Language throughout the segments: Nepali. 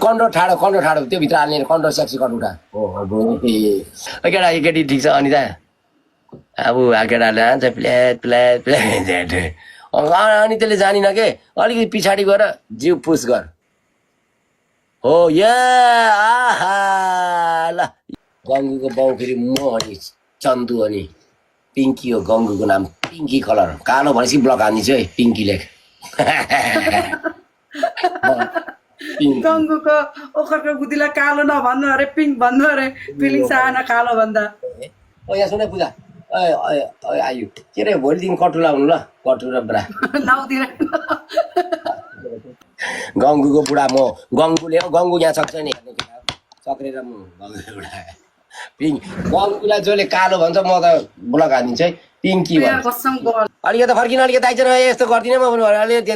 कन्डो ठाडो त्यो भित्र हाल्ने कन्डो सेक्सी कट उठा केटा केटी ठिक छ अनि त अब केटाले हान्छ प्लेट अनि त्यसले जानिन के अलिकति पछाडि गएर जिउ पुस गर हो आहा ल गङ्गुको बाउ फेरि म अनि चन्दु अनि पिङ्की हो गङ्गुको नाम पिङ्की कलर कालो भनेपछि ब्लक हानिदिन्छु है पिङ्की लेख गङ्गुको ओखरको गुदीलाई कालो नभन्नु अरे पिङ्क भन्नु अरे पिलिङ साना कालो भन्दा यहाँ सुने पूजा आयु के अरे भोलिदेखि कटु लाउनु ल कटु र ब्रा लाउँदिन गङ्गुको बुढा म गङ्गु यहाँ सक्छ नि सक्रेर म बुढा पिङ्क गङ्गुलाई जसले कालो भन्छ म त ब्लक हानिदिन्छु है पिङ्की भन्छ अलिकति फर्किन अलिकति आइज यस्तो गर्दिनँ म अलिकति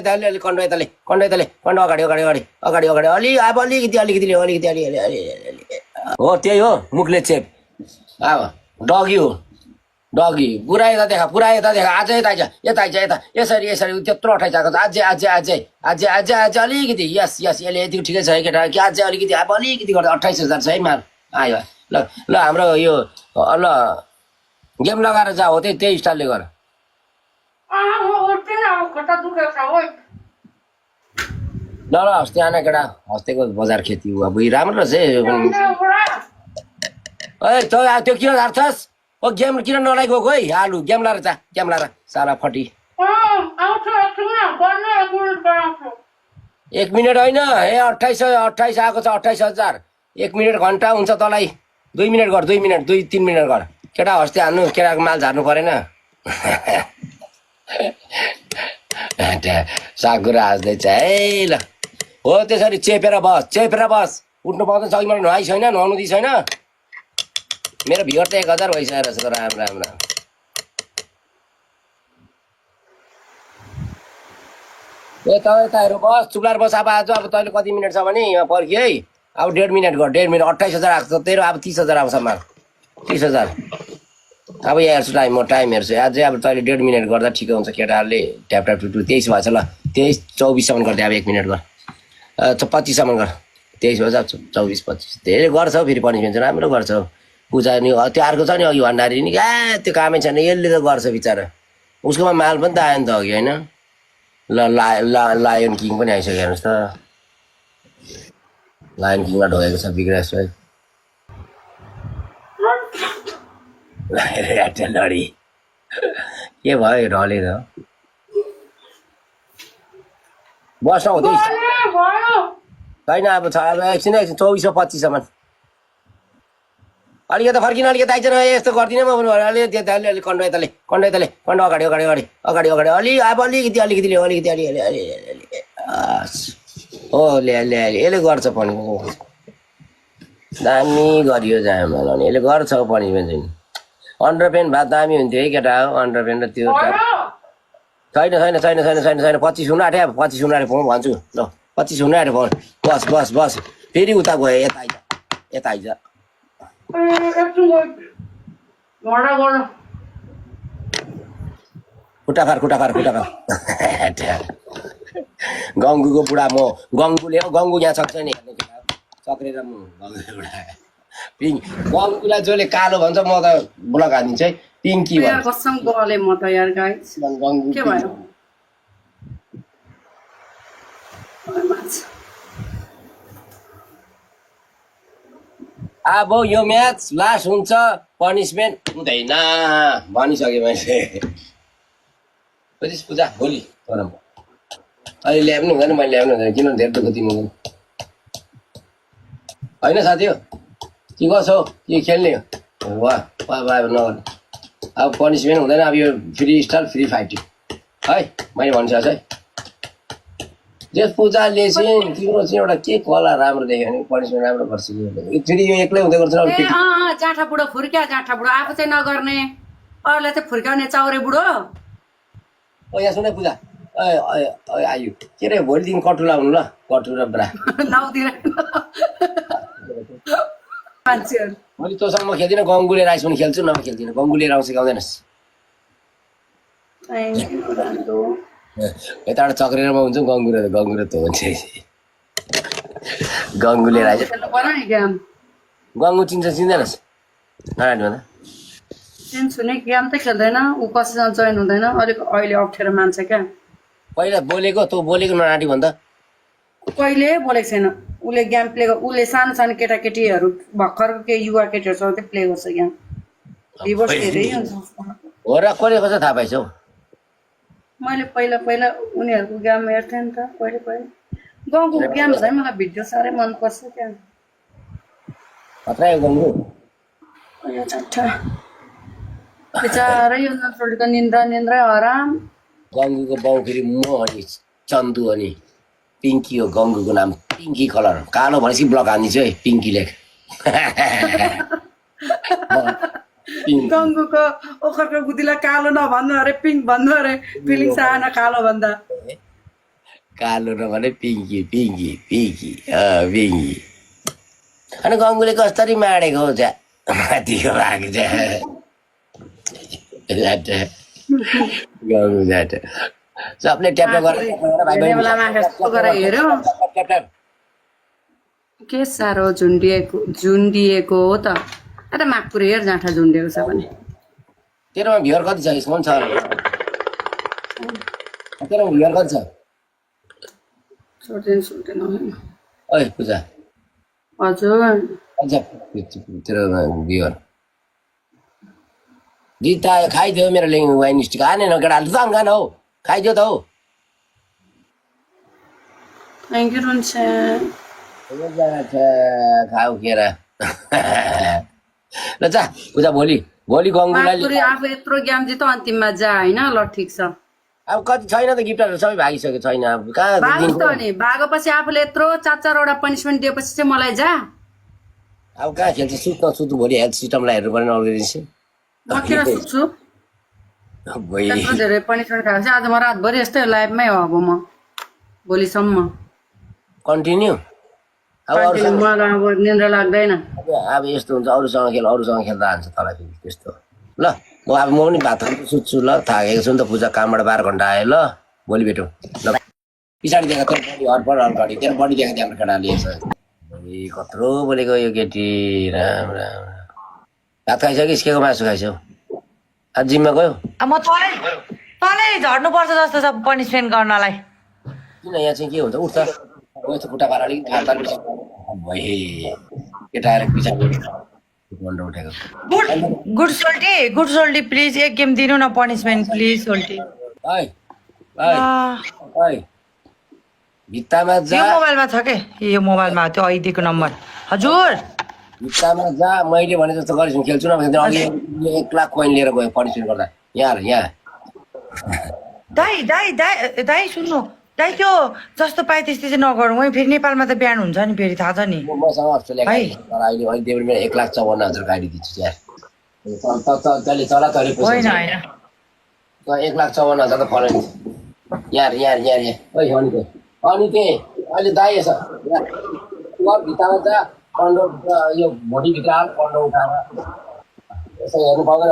कन्डो यताले कन्डो अगाडि अब अलिकति हो त्यही हो मुखले चेप अब डगी हो डगी पुरा यता देखा आज यता यसरी त्यत्रो अठाइसकेको छ अझै अलिकति यस यसले यतिको ठिकै छ है केटा कि अझै अलिकति अब अलिकति गर्दा 28,000 छ है माल आयो ल हाम्रो यो ल गेम लगाएर जा हो त्यही स्टाइलले गर ल हस्ते आना केटा हस्तेको बजार खेती हो अब राम्रो छ त्यो किन झार्छस् ओ गेम किन नलाइ गएको है हालु गेम लाएर जा गेम लाएर साला फटी 1 मिनट होइन ए 28 आएको छ 28,000 1 मिनट घन्टा हुन्छ तँलाई 2 मिनट गर 2 मिनट 2-3 मिनट गर केटा हस्ते हान्नु केटाको माल झार्नु परेन साकुरा हाँस्दैछ है ल हो त्यसरी चेपेर बस उठ्नु पाउँदैन सही मलाई नुहाइ छैन नुहाउनु दि छैन मेरो भ्युर त 1000 भइसकेको रहेछ तर राम्रो ए त हेर बस चुप्लाएर बस अब आज अब तैँले कति मिनट छ भने यहाँ पर्खि है अब 1.5 मिनट गर 1.5 मिनट 28,000 आएको छ तेरो अब 30,000 आउँछ माल 30,000 अब यहाँ हेर्छु म टाइम हेर्छु अझै अब तैँले 1.5 मिनट गर्दा ठिकै हुन्छ केटाहरूले ट्याप टु 23 भएछ ल 23-24सम्म गरिदिए अब 1 मिनट गर 25सम्म गर 23 भएछ 24-25 धेरै गर्छ हौ फेरि पनिसमेन्ट चाहिँ राम्रो गर्छ हौ पूजा नि त्यो अर्को छ नि अघि भण्डारी नि त्यो कामै छैन यसले त गर्छ बिचरा उसकोमा माल पनि त आयो नि त अघि होइन ल लायन किङ पनि आइसक्यो हेर्नुहोस् त लायन किङमा ढोगेको छ बिग्रेस है लडी के भयो ढलेर बस हुँदैछ छैन अब छ अब एकछिन 24-25सम्म अलिकति फर्किन अलिकति आइज यस्तो गर्दिनँ म अलिकति कन्डो अगाडि अब अलिकति हो यसले गर्छ पनिसमेन्ट दामी गरियो जामा यसले गर्छ पनिसमेन्ट चाहिँ अन्डरपेन्ट भए दामी हुन्थ्यो है केटा हो अन्डरपेन्ट र त्यो छैन 25 हुनु आँट्यो 25 हुनु आँट्यो म भन्छु ल 25 हुनु आँट्यो बस फेरि उता गयो यता आइज खुट्टा फार गङ्गुको बुढा म गङ्गु यहाँ सक्छ नि सक्रेर म बुढा पिङ्क गङ्गुलाई जसले कालो भन्छ म त ब्लक हानिदिन्छु है पिङ्की भन्छ कसम गले म त यार गाइस के भयो अब यो म्याच लास्ट हुन्छ पनिसमेन्ट हुँदैन भनिसकेँ मैले बुझिस् पूजा भोलि अहिले ल्याउनु हुँदैन मैले ल्याउनु हुँदैन किन धेरै दुःख दिनु होइन साथी हो के गर्छौ के खेल्ने हो वाह नगर्ने अब पनिसमेन्ट हुँदैन अब यो फ्री स्टाइल फ्री फाइटिङ है मैले भनिसकेको है जस पूजाले चाहिँ तिम्रो चाहिँ एउटा के कला राम्रो देख्यो भने पनिसमेन्ट राम्रो गर्छ फेरि यो एक्लै हुँदै गर्छ जाँठा बुढो फुर्क्या जाँठा बुढो आफू चाहिँ नगर्ने अरूलाई चाहिँ फुर्काउने चाउरे बुढो ओ यहाँ सुने पूजा आयु के अरे भोलिदेखि कटु लाउनु ल कटु र ब्रा लाउँदिन मान्छेहरू मैले तँसँग म खेल्दिनँ गङ्गुले राइस पनि खेल्छु नभए खेल्दिनँ गङ्गुले राउँ सिकाउँदैनस् यताबाट चक्रेर म हुन्छु गङ्गुरे त हुन्छ गङ्गुले राजा खेल्नु पर्यो नि गेम गङ्गु चिन्दैनस् नरायण भन्दा चिन्छु नि गेम त खेल्दैन ऊ कसैसँग जोइन हुँदैन अलिक अहिले अप्ठ्यारो मान्छ क्या पहिला बोलेको तँ बोलेको नराटी भन्दा कहिले बोलेको छैन उसले गेम प्ले उसले सानो सानो केटाकेटीहरू भर्खरको केही युवा केटीहरूसँग चाहिँ प्ले गर्छ गेम रिभर्स धेरै हुन्छ हो र कसले कसो थाहा पाइछौ मैले पहिला पहिला उनीहरूको गेम हेर्थेँ नि त पहिले पहिले गाउँको गेम झन् मलाई भिडियो साह्रै मनपर्छ क्या खतरा हो गङ्गु यो चाँठा बिचारै यो नसोलेको निन्द्रा निन्द्रै हराम गङ्गुको बाउ फेरि म अनि चन्दु अनि पिङ्की हो गङ्गुको नाम पिङ्की कलर कालो भनेपछि ब्लक हानिदिन्छु है पिङ्की लेख गङ्गुको ओखरको बुद्धिलाई कालो नभन्नु अरे पिङ्क भन्नु अरे फिलिङ सानो कालो भन्दा कालो नभने पिङ्की पिङ्की पिङ्की पिङ्की अनि गङ्गुले कसरी माडेको हो चाहिँ माथिको भएको चाहिँ गङ्गु जाट सबले ट्याप हेऱ्यो के साह्रो झुन्डिएको हो त अरे मागपुर हेर जाँठा झुन्डिएको छ भने तेरोमा भ्युअर कति छ यसमा छ तेरोमा भ्युअर कति छ सुट्दैन ओइ पूजा हजुर अझ तेरोमा भ्युअर जिता खाइदियो मेरो लेङ वाइन स्टिक आनेन केटाहरूले त खान हौ खाइदियो त हौ थ्याङ्क यू रुन्छ खाऊ केरा ल जा पूजा भोलि गङ्गुलाई आफू यत्रो गेम जित अन्तिममा जा होइन ल ठिक छ अब कति छैन त गिफ्टहरू सबै भागिसक्यो छैन अब कहाँ भागो त नि भागोपछि आफूले यत्रो 4-4वटा पनिसमेन्ट दिएपछि चाहिँ मलाई जा अब कहाँ खेल्छ सुत्नु भोलि हेल्थ सिस्टमलाई हेर्नु पर्ने अलिकति चाहिँ म किन सुत्छु यत्रो धेरै पनिसमेन्ट खाएको चाहिँ आज म रातभरि यस्तै लाइफमै हो अब म भोलिसम्म कन्टिन्यू मलाई अब निन्द्रा लाग्दैन अब यस्तो हुन्छ अरूसँग खेल्दा हान्छ तँलाई फेरि त्यस्तो ल म पनि भात खानु सुत्छु ल थाकेको छु नि त पूजा कामबाट 12 घन्टा आयो ल भोलि भेटौँ ल पछाडि देखा तेरो बडी हडबड हडबडी तेरो बडी देखा त्यहाँ केटाले कत्रो बोलेको यो केटी राम राम भात खाइसक्यो किसकेको मासु खाइसक्यौ आज जिममा गयो म तँलाई झर्नु पर्छ जस्तो छ पनिसमेन्ट गर्नलाई किन यहाँ चाहिँ के हुन्छ उठ त गयो खुट्टा पार अलिक थाल्दा भए केटा आएर पछाडि घन्टा उठेको गुड सोल्टी प्लिज एक गेम दिनु न पनिसमेन्ट प्लिज सोल्टी भित्तामा जा यो मोबाइलमा छ के यो मोबाइलमा त्यो ऐदीको नम्बर हजुर भित्तामा जा मैले भने जस्तो गरिस् खेल्छु न भने अघि 1 लाख कोइन लिएर गयो पनिसमेन्ट गर्दा यहाँ दाइ सुन्नु दाइ त्यो जस्तो पाए त्यस्तै चाहिँ नगरौँ है फेरि नेपालमा त बिहान हुन्छ नि फेरि थाहा छ नि मसँग अस्ट्रेलिया अहिले मैले देब्रे मेरो 1,54,000 गाडी दिन्छु यार तैँले चला तैँले होइन 1,54,000 त फरेन यार ओइ अनि त्यही अहिले दाइ छ भित्तामा जा कन्डो यो भोटिभित्र आएर कन्डो उठाएर यसो हेर्नु पाउँदैन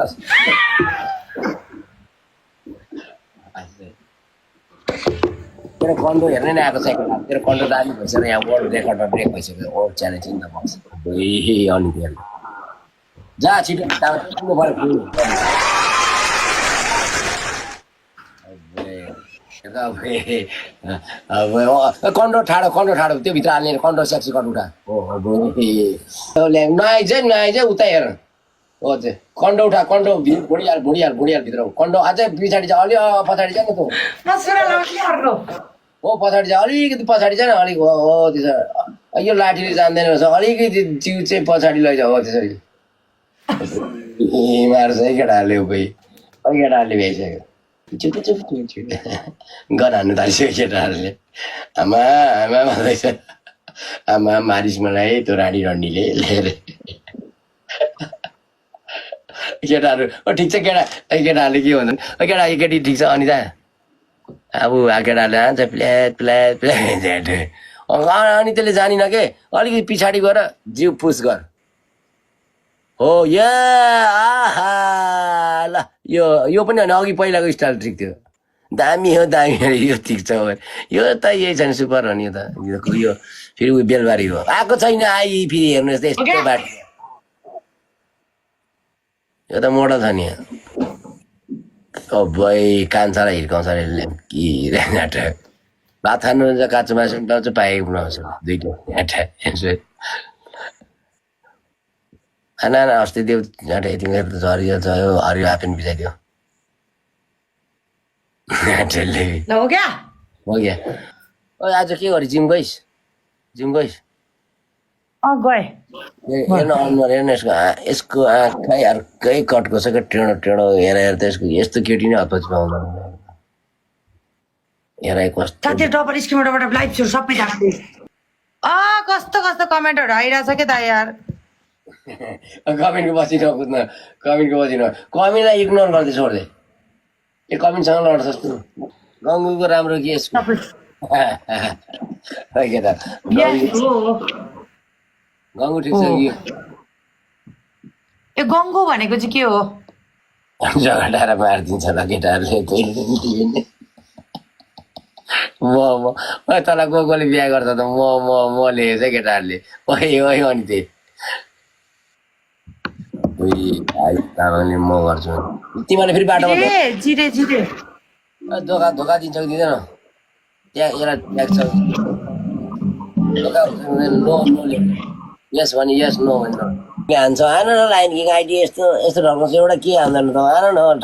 तेरो कन्डो हेर्नै नै आएको छ तेरो कन्डो दामी भइसक्यो यहाँ वर्ल्ड रेकर्डमा ब्रेक भइसक्यो world challenge in the books अनि त्यो जा छिटो पुग्नु पऱ्यो कन्डो ठाडो त्यो भित्र हाल्ने कन्डो सेक्सी कट उठा नआइज उता हेर हो चाहिँ कन्डो उठा कन्डो भुँडिहाल भित्र कन्डो अझै पछाडि चाहिँ अलि पछाडि जा न त हो पछाडि जा अलिकति पछाडि जा न अलिक हो त्यसो यो लाठीले जान्दैन रहेछ अलिकति जिउ चाहिँ पछाडि लैजाऊ हो त्यसरी मार्छ है केटाहरूले कोही केटाहरूले भ्याइसक्यो चुप गन हान्नु थालिसक्यो केटाहरूले आमा भन्दैछ आमा मारिस मलाई त्यो रानी रन्डीले लिएर केटाहरू ठिक छ केटाहरूले के भन्छन् केटा केटी ठिक छ अनि त अब केटाहरूले हान्छ प्ल्याट अनि त्यसले जानिन के अलिकति पछाडि गएर जिउ पुस गर हो आहा ल यो पनि होइन अघि पहिलाको स्टाइल ठिक थियो दामी हो यो ठिक छ यो त यही छ नि सुपर हो नि यो त यो फेरि उयो बेलबारी हो आएको छैन आई फेरि हेर्नुहोस् त यस्तो बाटो यो त मोडल छ नि भाइ कान्छालाई हिर्काउँछ अरे के भात खानुहुन्छ काँचो मासु पनि पाउँछ पाएको बनाउँछ दुइटा खाना अस्ति देऊ यतिखेर त झरियो झयो हरियो हापेन बिचाइदियो हो क्या हो क्या ओ आज के गरे जिम गइस गए हेर्न अनुहार हेर्न यसको आँखै अर्कै कटको छ क्या टेढो टेढो हेर त यसको यस्तो केटी नै हतपछि पाउँदैन हेर कस्तो साथी डबल स्क्रिनबाट लाइभ छु सबै जान्थे कस्तो कस्तो कमेन्टहरू आइरहेछ के त यार कमेन्टको पछि नकुद्न कमेन्टलाई इग्नोर गर्दै छोड्दै यो कमेन्टसँग लड्छस् तँ गङ्गुको राम्रो के यसको केटा गङ्गु ठिक छ कि ए गङ्गु भनेको चाहिँ के हो झगडाएर मारिदिन्छ ल केटाहरूले म तँलाई कोले बिहा गर्छ त म लेखेको छ केटाहरूले ओइ अनि त्यही म गर्छु तिमीहरूले फेरि बाटोमा धोका दिन्छ कि दिँदैन त्यहाँ यसलाई ट्याक्छ यस भने यस नो भने के हान्छ आएन न लाइन किङ आइडी यस्तो ढङ्ग चाहिँ एउटा के हान्दैन त आएन न